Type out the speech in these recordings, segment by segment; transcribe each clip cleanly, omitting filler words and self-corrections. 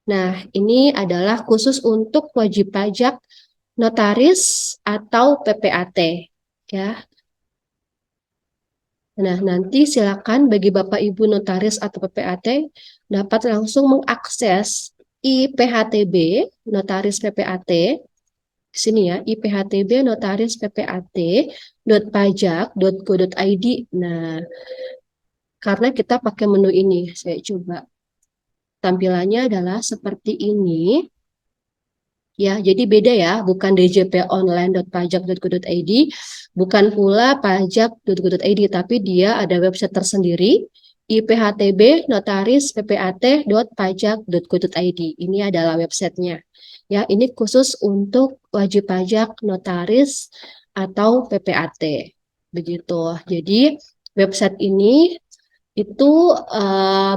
Nah, ini adalah khusus untuk wajib pajak notaris atau PPAT ya. Nah, nanti silakan bagi Bapak Ibu notaris atau PPAT dapat langsung mengakses IPHTB notaris PPAT di sini ya, IPHTB notaris PPAT.pajak.go.id. Nah, karena kita pakai menu ini, saya coba. Tampilannya adalah seperti ini. Ya, jadi beda ya, bukan djponline.pajak.go.id, bukan pula pajak.go.id, tapi dia ada website tersendiri, IPHTB notaris ppat.pajak.go.id. Ini adalah websitenya. Ya, ini khusus untuk wajib pajak notaris atau PPAT. Begitu. Jadi, website ini itu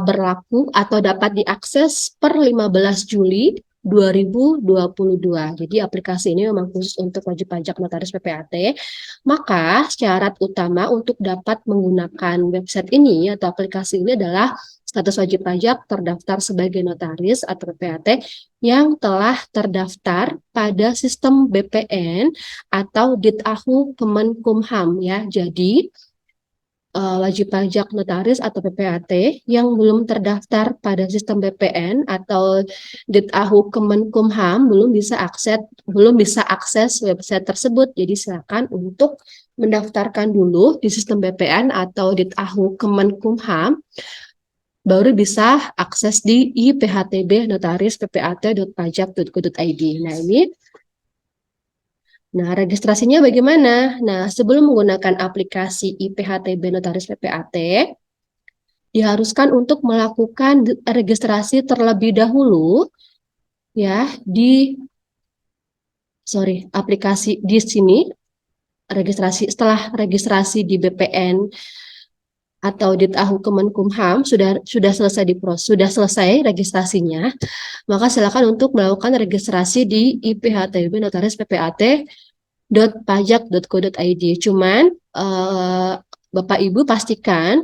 berlaku atau dapat diakses per 15 Juli 2022. Jadi aplikasi ini memang khusus untuk wajib pajak notaris PPAT. Maka syarat utama untuk dapat menggunakan website ini atau aplikasi ini adalah status wajib pajak terdaftar sebagai notaris atau PPAT yang telah terdaftar pada sistem BPN atau Ditahu Kemenkumham ya. Jadi wajib pajak notaris atau PPAT yang belum terdaftar pada sistem BPN atau Ditahu Kemenkumham belum bisa akses website tersebut. Jadi silakan untuk mendaftarkan dulu di sistem BPN atau Ditahu Kemenkumham, baru bisa akses di IPHTB notaris ppat.pajak.go.id. Nah, ini. Nah, registrasinya bagaimana? Nah, sebelum menggunakan aplikasi IPHTB Notaris PPAT, diharuskan untuk melakukan registrasi terlebih dahulu ya aplikasi di sini. Setelah registrasi di BPN atau di Tahu Kemenkumham sudah selesai registrasinya, maka silakan untuk melakukan registrasi di IPHTB Notaris PPAT.pajak.go.id. Cuman Bapak Ibu pastikan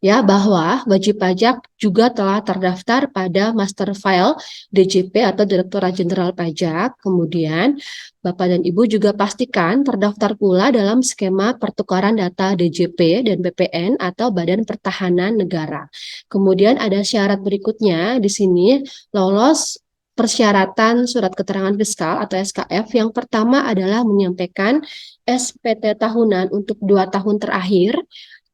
ya bahwa wajib pajak juga telah terdaftar pada master file DJP atau Direktorat Jenderal Pajak. Kemudian Bapak dan Ibu juga pastikan terdaftar pula dalam skema pertukaran data DJP dan BPN atau Badan Pertahanan Negara. Kemudian ada syarat berikutnya di sini, lolos persyaratan surat keterangan fiskal atau SKF. Yang pertama adalah menyampaikan SPT tahunan untuk 2 tahun terakhir.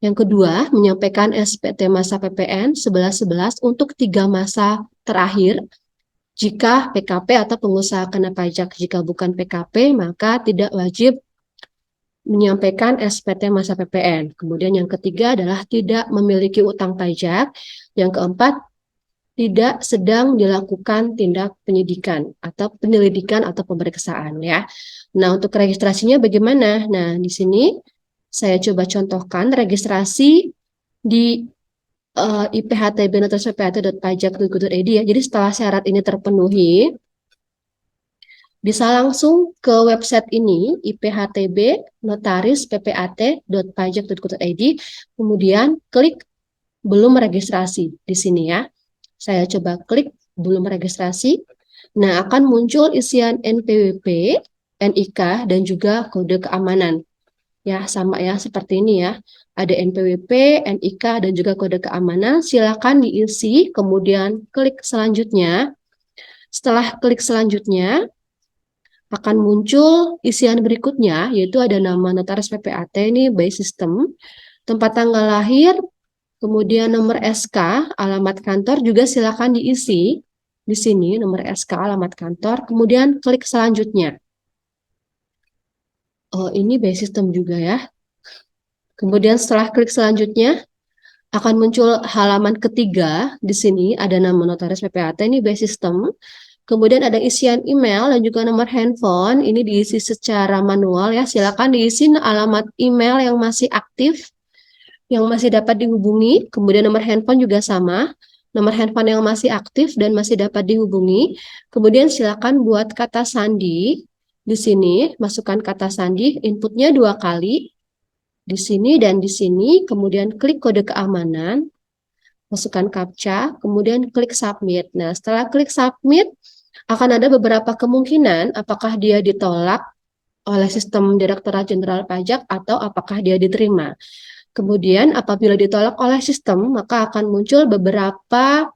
Yang kedua, menyampaikan SPT masa PPN 11-11 untuk 3 masa terakhir. Jika PKP atau pengusaha kena pajak, jika bukan PKP, maka tidak wajib menyampaikan SPT masa PPN. Kemudian yang ketiga adalah tidak memiliki utang pajak. Yang keempat, tidak sedang dilakukan tindak penyidikan atau penyelidikan atau pemeriksaan ya. Nah, untuk registrasinya bagaimana? Nah, di sini saya coba contohkan registrasi di IPHTB notaris ppat.pajak.go.id ya. Jadi setelah syarat ini terpenuhi, bisa langsung ke website ini IPHTB notaris ppat.pajak.go.id, kemudian klik belum registrasi di sini ya. Saya coba klik belum registrasi. Nah, akan muncul isian NPWP, NIK, dan juga kode keamanan. Ya, sama ya, seperti ini ya. Ada NPWP, NIK, dan juga kode keamanan. Silakan diisi, kemudian klik selanjutnya. Setelah klik selanjutnya, akan muncul isian berikutnya, yaitu ada nama notaris PPAT, ini by system, tempat tanggal lahir, kemudian nomor SK, alamat kantor juga silakan diisi. Di sini nomor SK, alamat kantor, kemudian klik selanjutnya. Oh, ini by system juga ya. Kemudian setelah klik selanjutnya, akan muncul halaman ketiga. Di sini ada nama notaris PPAT, ini by system. Kemudian ada isian email dan juga nomor handphone. Ini diisi secara manual ya. Silakan diisi alamat email yang masih aktif, yang masih dapat dihubungi. Kemudian nomor handphone juga sama. Nomor handphone yang masih aktif dan masih dapat dihubungi. Kemudian silakan buat kata sandi. Di sini masukkan kata sandi, inputnya 2 kali. Di sini dan di sini, kemudian klik kode keamanan. masukkan CAPTCHA, kemudian klik submit. Nah, setelah klik submit, akan ada beberapa kemungkinan apakah dia ditolak oleh sistem Direktorat Jenderal Pajak atau apakah dia diterima. Kemudian apabila ditolak oleh sistem, maka akan muncul beberapa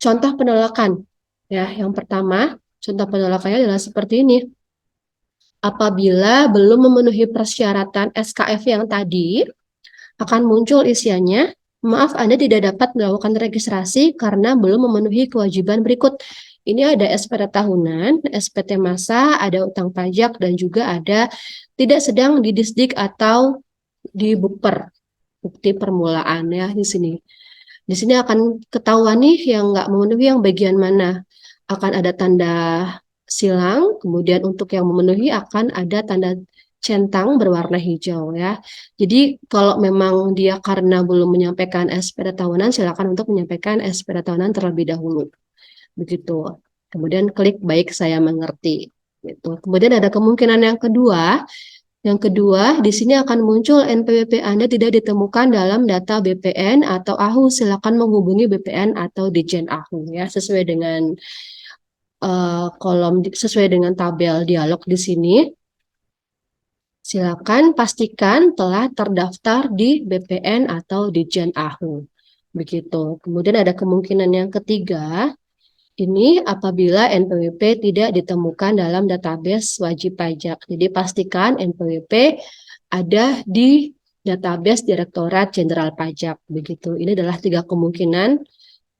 contoh penolakan. Ya, yang pertama, contoh penolakannya adalah seperti ini. Apabila belum memenuhi persyaratan SKF yang tadi, akan muncul isiannya, maaf Anda tidak dapat melakukan registrasi karena belum memenuhi kewajiban berikut. Ini ada SPT tahunan, SPT masa, ada utang pajak, dan juga ada tidak sedang didisdik atau di bukper, bukti permulaan ya di sini. Di sini akan ketahuan nih yang nggak memenuhi yang bagian mana. Akan ada tanda silang, kemudian untuk yang memenuhi akan ada tanda centang berwarna hijau ya. Jadi kalau memang dia karena belum menyampaikan SPT tahunan, silakan untuk menyampaikan SPT tahunan terlebih dahulu. Begitu. Kemudian klik baik saya mengerti. Gitu. Kemudian ada kemungkinan yang kedua. Yang kedua, di sini akan muncul NPWP Anda tidak ditemukan dalam data BPN atau AHU. Silakan menghubungi BPN atau Ditjen AHU ya, sesuai dengan sesuai dengan tabel dialog di sini. Silakan pastikan telah terdaftar di BPN atau Ditjen AHU. Begitu. Kemudian ada kemungkinan yang ketiga, ini apabila NPWP tidak ditemukan dalam database wajib pajak. Jadi pastikan NPWP ada di database Direktorat Jenderal Pajak. Begitu. Ini adalah 3 kemungkinan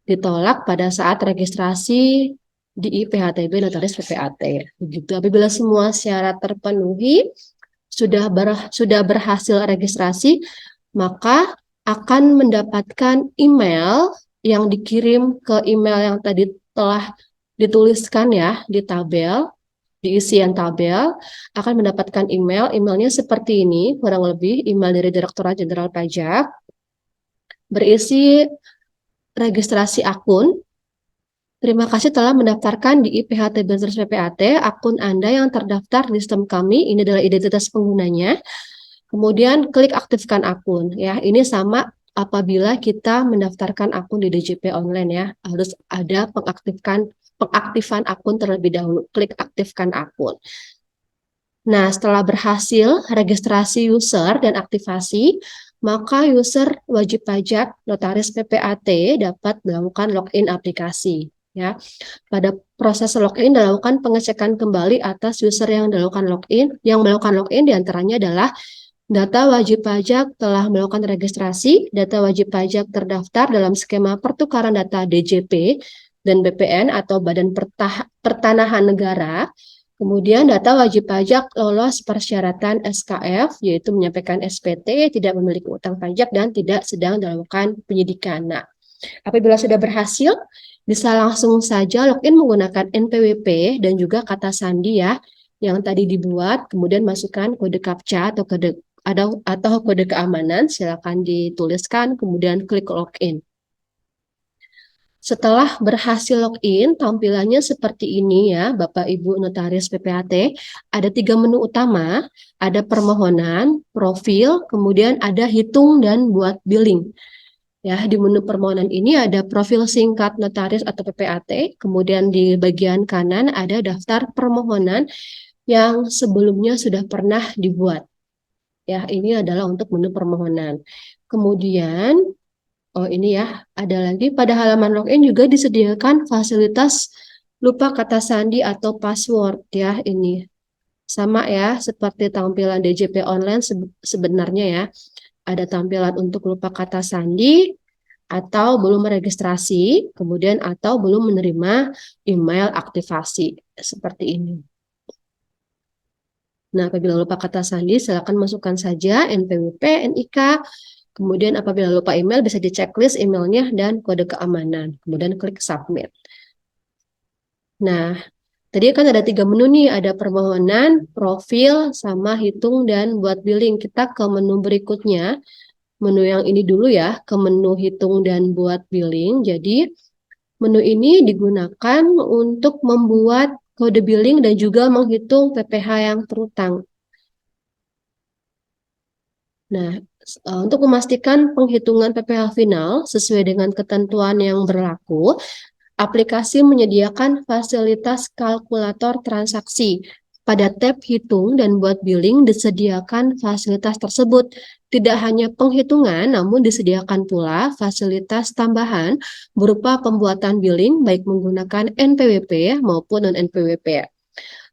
ditolak pada saat registrasi di IPHTB Notaris PPAT. Begitu. Apabila semua syarat terpenuhi, sudah berhasil registrasi, maka akan mendapatkan email yang dikirim ke email yang tadi telah dituliskan ya di tabel, di isian tabel, akan mendapatkan emailnya seperti ini, kurang lebih email dari Direktorat Jenderal Pajak, berisi registrasi akun. Terima kasih telah mendaftarkan di IPHT Business PPAT. Akun Anda yang terdaftar di sistem kami, ini adalah identitas penggunanya. Kemudian klik aktifkan akun. Ya, ini sama apabila kita mendaftarkan akun di DJP online ya. Harus ada pengaktifan akun terlebih dahulu. Klik aktifkan akun. Nah, setelah berhasil registrasi user dan aktivasi, maka user wajib pajak Notaris PPAT dapat melakukan login aplikasi. Ya, pada proses login dilakukan pengecekan kembali atas user yang melakukan login diantaranya adalah data wajib pajak telah melakukan registrasi, data wajib pajak terdaftar dalam skema pertukaran data DJP dan BPN atau Badan Pertanahan Negara. Kemudian data wajib pajak lolos persyaratan SKF, yaitu menyampaikan SPT, tidak memiliki utang pajak, dan tidak sedang dilakukan penyidikan. Nah, apabila sudah berhasil, bisa langsung saja login menggunakan NPWP dan juga kata sandi ya, yang tadi dibuat, kemudian masukkan kode CAPTCHA atau kode keamanan, silakan dituliskan, kemudian klik login. Setelah berhasil login, tampilannya seperti ini ya, Bapak Ibu Notaris PPAT. Ada 3 menu utama, ada permohonan, profil, kemudian ada hitung dan buat billing. Ya, di menu permohonan ini ada profil singkat notaris atau PPAT, kemudian di bagian kanan ada daftar permohonan yang sebelumnya sudah pernah dibuat. Ya, ini adalah untuk menu permohonan. Kemudian, oh ini ya, ada lagi pada halaman login juga disediakan fasilitas lupa kata sandi atau password ya, ini. Sama ya, seperti tampilan DJP online sebenarnya ya. Ada tampilan untuk lupa kata sandi, atau belum meregistrasi, kemudian atau belum menerima email aktivasi seperti ini. Nah, apabila lupa kata sandi, silakan masukkan saja NPWP, NIK, kemudian apabila lupa email bisa di checklist emailnya dan kode keamanan, kemudian klik submit. Nah, tadi kan ada 3 menu nih, ada permohonan, profil, sama hitung dan buat billing. Kita ke menu berikutnya. Menu yang ini dulu ya, ke menu hitung dan buat billing. Jadi, menu ini digunakan untuk membuat kode billing dan juga menghitung PPh yang terutang. Nah, Untuk memastikan penghitungan PPh final sesuai dengan ketentuan yang berlaku, aplikasi menyediakan fasilitas kalkulator transaksi. Pada tab hitung dan buat billing disediakan fasilitas tersebut. Tidak hanya penghitungan, namun disediakan pula fasilitas tambahan berupa pembuatan billing baik menggunakan NPWP maupun non-NPWP.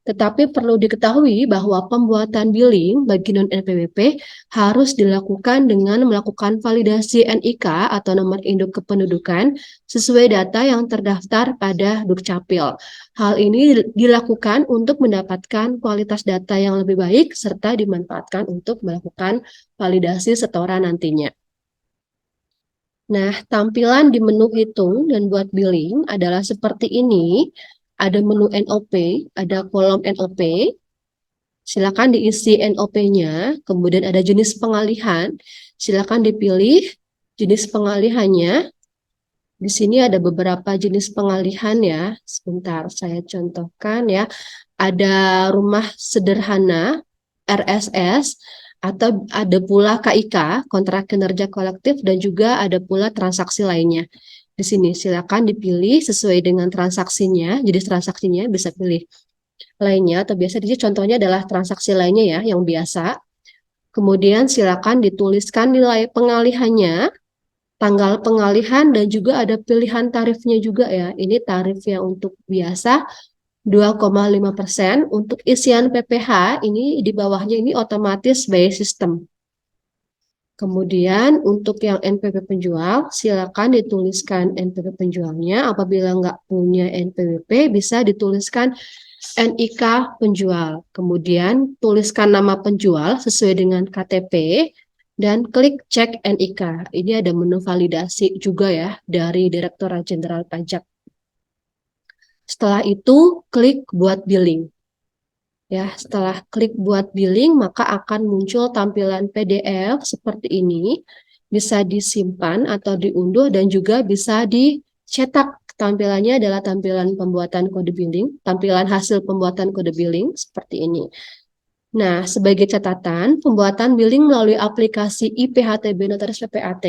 Tetapi perlu diketahui bahwa pembuatan billing bagi non-NPWP harus dilakukan dengan melakukan validasi NIK atau nomor induk kependudukan sesuai data yang terdaftar pada Dukcapil. Hal ini dilakukan untuk mendapatkan kualitas data yang lebih baik serta dimanfaatkan untuk melakukan validasi setoran nantinya. Nah, tampilan di menu hitung dan buat billing adalah seperti ini. Ada menu NOP, ada kolom NOP, silakan diisi NOP-nya, kemudian ada jenis pengalihan, silakan dipilih jenis pengalihannya. Di sini ada beberapa jenis pengalihan ya, sebentar saya contohkan ya. Ada rumah sederhana, RSS, atau ada pula KIK, kontrak kinerja kolektif, dan juga ada pula transaksi lainnya. Di sini silakan dipilih sesuai dengan transaksinya, jenis transaksinya bisa pilih lainnya atau biasa di sini contohnya adalah transaksi lainnya ya yang biasa. Kemudian silakan dituliskan nilai pengalihannya, tanggal pengalihan dan juga ada pilihan tarifnya juga ya. Ini tarifnya untuk biasa 2,5%, untuk isian PPh ini di bawahnya ini otomatis by system. Kemudian untuk yang NPWP penjual, silakan dituliskan NPWP penjualnya. Apabila nggak punya NPWP, bisa dituliskan NIK penjual. Kemudian tuliskan nama penjual sesuai dengan KTP dan klik cek NIK. Ini ada menu validasi juga ya dari Direktorat Jenderal Pajak. Setelah itu, klik buat billing. Ya, setelah klik buat billing, maka akan muncul tampilan PDF seperti ini. Bisa disimpan atau diunduh dan juga bisa dicetak. Tampilannya adalah tampilan pembuatan kode billing, tampilan hasil pembuatan kode billing seperti ini. Nah, sebagai catatan, pembuatan billing melalui aplikasi IPHTB Notaris PPAT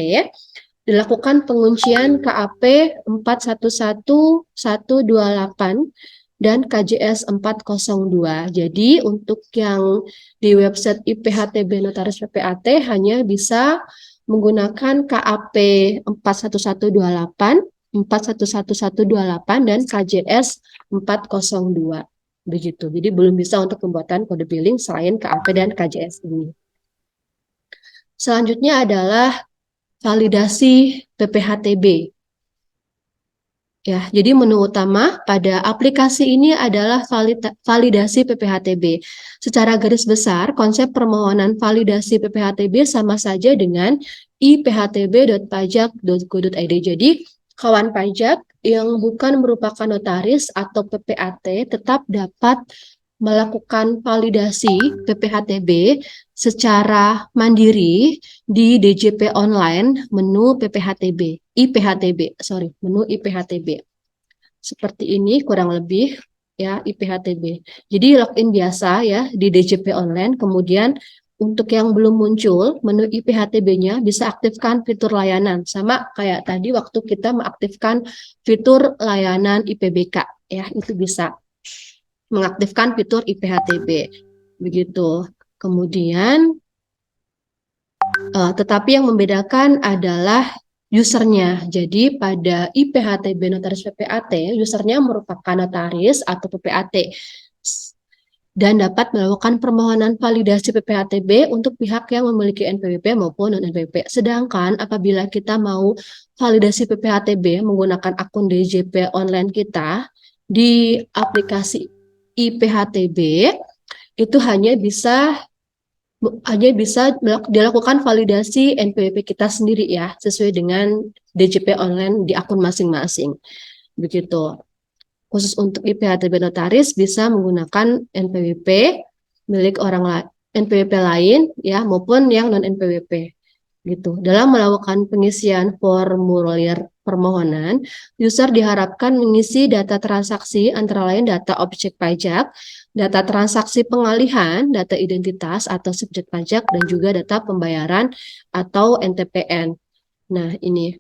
dilakukan penguncian KAP 411128 dan KJS 402. Jadi untuk yang di website IPHTB Notaris PPAT hanya bisa menggunakan KAP 41128, 411128 dan KJS 402. Begitu. Jadi belum bisa untuk pembuatan kode billing selain KAP dan KJS ini. Selanjutnya adalah validasi PPHTB. Ya, jadi menu utama pada aplikasi ini adalah validasi PPHTB. Secara garis besar, konsep permohonan validasi PPHTB sama saja dengan iphtb.pajak.go.id. Jadi, kawan pajak yang bukan merupakan notaris atau PPAT tetap dapat melakukan validasi PPHTB secara mandiri di DJP online menu PPHTB, menu IPHTB. Seperti ini kurang lebih ya IPHTB. Jadi login biasa ya di DJP online, kemudian untuk yang belum muncul menu IPHTB-nya bisa aktifkan fitur layanan sama kayak tadi waktu kita mengaktifkan fitur layanan IPBK ya, itu bisa mengaktifkan fitur IPHTB. Begitu. Kemudian tetapi yang membedakan adalah usernya. Jadi pada IPHTB Notaris PPAT, usernya merupakan notaris atau PPAT dan dapat melakukan permohonan validasi PPHTB untuk pihak yang memiliki NPWP maupun non-NPWP. Sedangkan apabila kita mau validasi PPHTB menggunakan akun DJP online kita di aplikasi IPHTB, itu hanya bisa dilakukan validasi NPWP kita sendiri ya, sesuai dengan DJP online di akun masing-masing. Begitu. Khusus untuk IPHTB notaris bisa menggunakan NPWP milik orang lain, NPWP lain ya maupun yang non NPWP gitu. Dalam melakukan pengisian formulir permohonan, user diharapkan mengisi data transaksi antara lain data objek pajak, data transaksi pengalihan, data identitas atau subjek pajak, dan juga data pembayaran atau NTPN. Nah, ini.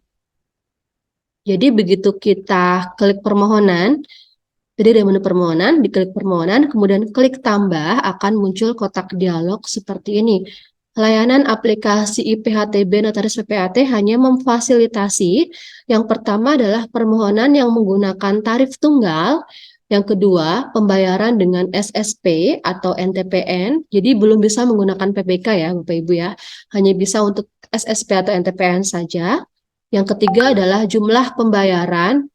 Jadi begitu kita klik permohonan, jadi dari menu permohonan, diklik permohonan, kemudian klik tambah, akan muncul kotak dialog seperti ini. Layanan aplikasi IPHTB Notaris PPAT hanya memfasilitasi yang pertama adalah permohonan yang menggunakan tarif tunggal, yang kedua pembayaran dengan SSP atau NTPN, jadi belum bisa menggunakan PPK ya Bapak Ibu ya, hanya bisa untuk SSP atau NTPN saja. Yang ketiga adalah jumlah pembayaran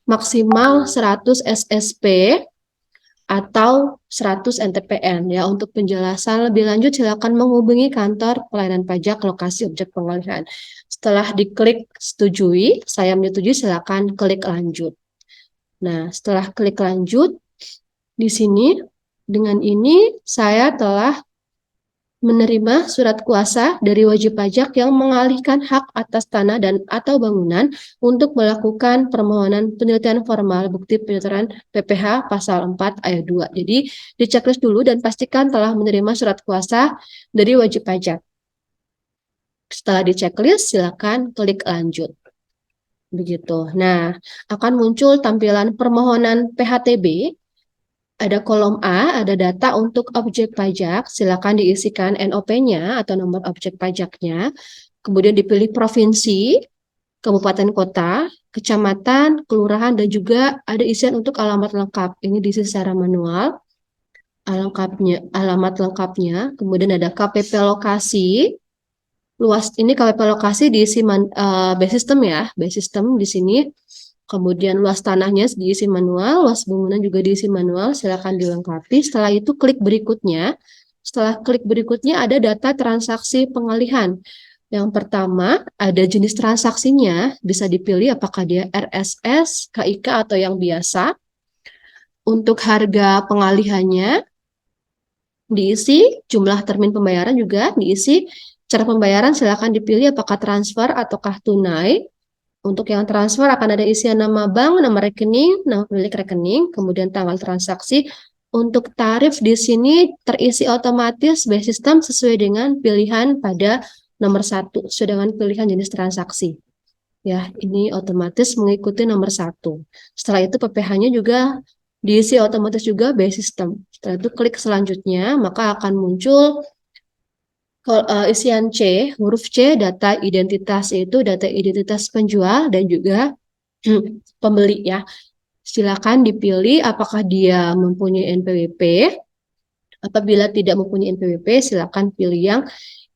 maksimal 100 SSP atau 100 NTPN ya. Untuk penjelasan lebih lanjut silakan menghubungi kantor pelayanan pajak lokasi objek pengalihan. Setelah diklik setujui, saya menyetujui, silakan klik lanjut. Nah, setelah klik lanjut di sini dengan ini saya telah menerima surat kuasa dari wajib pajak yang mengalihkan hak atas tanah dan atau bangunan untuk melakukan permohonan penelitian formal bukti penyetoran PPh pasal 4 ayat 2. Jadi diceklis dulu dan pastikan telah menerima surat kuasa dari wajib pajak. Setelah diceklis, silakan klik lanjut. Begitu. Nah, akan muncul tampilan permohonan PHTB. Ada kolom A, ada data untuk objek pajak, silakan diisikan NOP-nya atau nomor objek pajaknya, kemudian dipilih provinsi, kabupaten kota, kecamatan, kelurahan, dan juga ada isian untuk alamat lengkap. Ini diisi secara manual, alamat lengkapnya, kemudian ada KPP lokasi, luas ini KPP lokasi diisi base system ya, base system di sini. Kemudian luas tanahnya diisi manual, luas bangunan juga diisi manual, silakan dilengkapi. Setelah itu klik berikutnya. Setelah klik berikutnya ada data transaksi pengalihan. Yang pertama ada jenis transaksinya, bisa dipilih apakah dia RSS, KIK atau yang biasa. Untuk harga pengalihannya diisi, jumlah termin pembayaran juga diisi. Cara pembayaran silakan dipilih apakah transfer ataukah tunai. Untuk yang transfer akan ada isian nama bank, nama rekening, nama pemilik rekening, kemudian tanggal transaksi. Untuk tarif di sini terisi otomatis by system sesuai dengan pilihan pada nomor 1, sesuai dengan pilihan jenis transaksi. Ya, ini otomatis mengikuti nomor 1. Setelah itu PPh-nya juga diisi otomatis juga by system. Setelah itu klik selanjutnya, maka akan muncul isian C, huruf C, data identitas, yaitu data identitas penjual dan juga pembeli ya. Silakan dipilih apakah dia mempunyai NPWP. Apabila tidak mempunyai NPWP, silakan pilih yang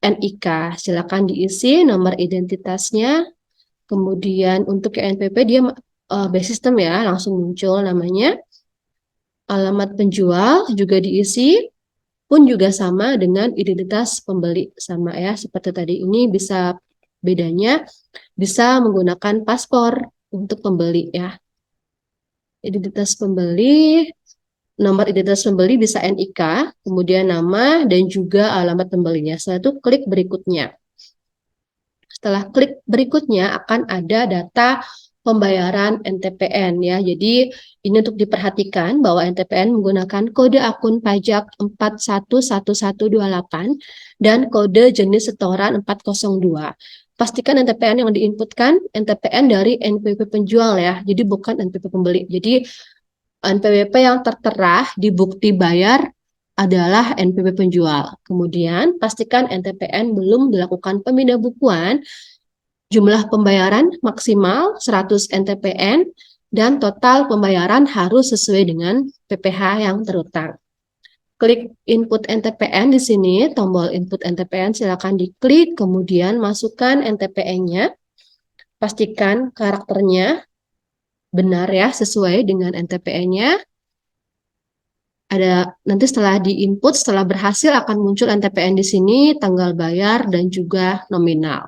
NIK. Silakan diisi nomor identitasnya. Kemudian untuk yang NPWP dia base system ya, langsung muncul namanya. Alamat penjual juga diisi. Pun juga sama dengan identitas pembeli, sama ya seperti tadi. Ini bisa bedanya bisa menggunakan paspor untuk pembeli ya. Identitas pembeli, nomor identitas pembeli bisa NIK, kemudian nama dan juga alamat pembelinya. Setelah itu klik berikutnya. Setelah klik berikutnya akan ada data pembayaran NTPN ya. Jadi ini untuk diperhatikan bahwa NTPN menggunakan kode akun pajak 411128 dan kode jenis setoran 402. Pastikan NTPN yang diinputkan NTPN dari NPWP penjual ya. Jadi bukan NPWP pembeli. Jadi NPWP yang tertera di bukti bayar adalah NPWP penjual. Kemudian pastikan NTPN belum dilakukan pemindah bukuan. Jumlah pembayaran maksimal 100 NTPN dan total pembayaran harus sesuai dengan PPh yang terutang. Klik input NTPN di sini, tombol input NTPN silakan diklik, kemudian masukkan NTPN-nya. Pastikan karakternya benar ya, sesuai dengan NTPN-nya. Nanti setelah diinput, setelah berhasil akan muncul NTPN di sini, tanggal bayar dan juga nominal.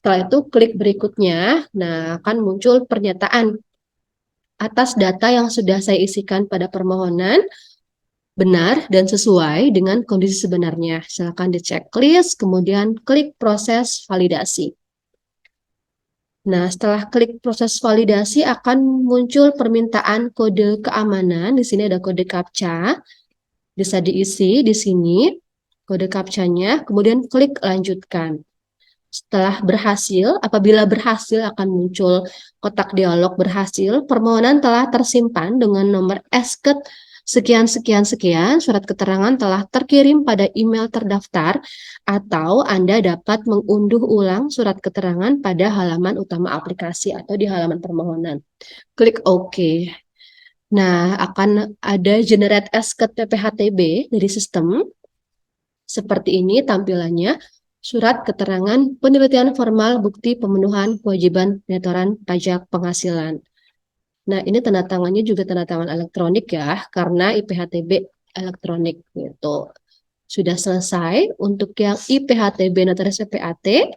Setelah itu klik berikutnya, nah akan muncul pernyataan atas data yang sudah saya isikan pada permohonan benar dan sesuai dengan kondisi sebenarnya. Silakan dicek list, kemudian klik proses validasi. Nah, setelah klik proses validasi akan muncul permintaan kode keamanan. Di sini ada kode CAPTCHA. Bisa diisi di sini kode CAPTCHA-nya, kemudian klik lanjutkan. Setelah berhasil, apabila berhasil akan muncul kotak dialog berhasil, permohonan telah tersimpan dengan nomor esket sekian sekian sekian, surat keterangan telah terkirim pada email terdaftar, atau Anda dapat mengunduh ulang surat keterangan pada halaman utama aplikasi atau di halaman permohonan. Klik OK. Nah, akan ada generate esket PPHTB dari sistem. Seperti ini tampilannya. Surat keterangan penelitian formal bukti pemenuhan kewajiban pengeluaran pajak penghasilan. Nah, ini tanda tangannya juga tanda tangan elektronik ya, karena IPHTB elektronik gitu. Sudah selesai untuk yang IPHTB Notaris PPAT.